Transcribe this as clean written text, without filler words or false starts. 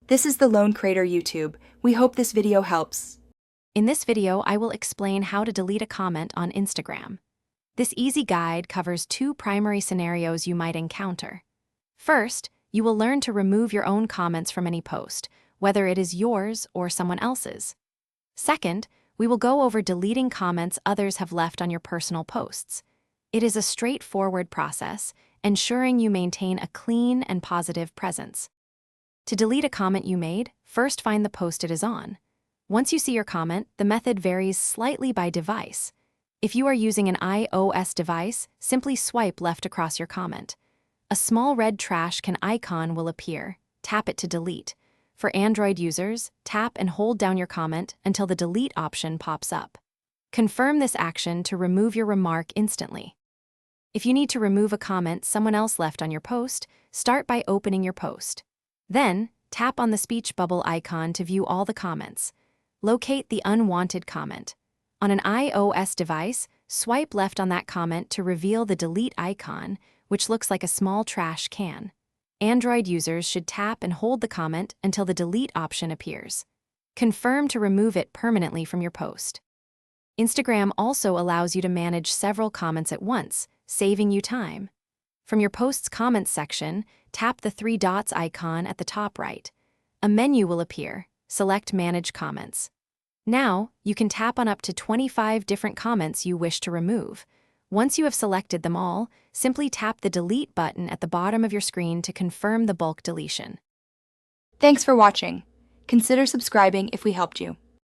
This is the Lone Crater YouTube. We hope this video helps. In this video, I will explain how to delete a comment on Instagram. This easy guide covers two primary scenarios you might encounter. First, you will learn to remove your own comments from any post, whether it is yours or someone else's. Second, we will go over deleting comments others have left on your personal posts. It is a straightforward process, ensuring you maintain a clean and positive presence. To delete a comment you made, first find the post it is on. Once you see your comment, the method varies slightly by device. If you are using an iOS device, simply swipe left across your comment. A small red trash can icon will appear. Tap it to delete. For Android users, tap and hold down your comment until the delete option pops up. Confirm this action to remove your remark instantly. If you need to remove a comment someone else left on your post, start by opening your post. Then, tap on the speech bubble icon to view all the comments. Locate the unwanted comment. On an iOS device, swipe left on that comment to reveal the delete icon, which looks like a small trash can. Android users should tap and hold the comment until the delete option appears. Confirm to remove it permanently from your post. Instagram also allows you to manage several comments at once, saving you time. From your post's comments section, tap the three dots icon at the top right. A menu will appear. Select Manage Comments. Now, you can tap on up to 25 different comments you wish to remove. Once you have selected them all, simply tap the Delete button at the bottom of your screen to confirm the bulk deletion. Thanks for watching. Consider subscribing if we helped you.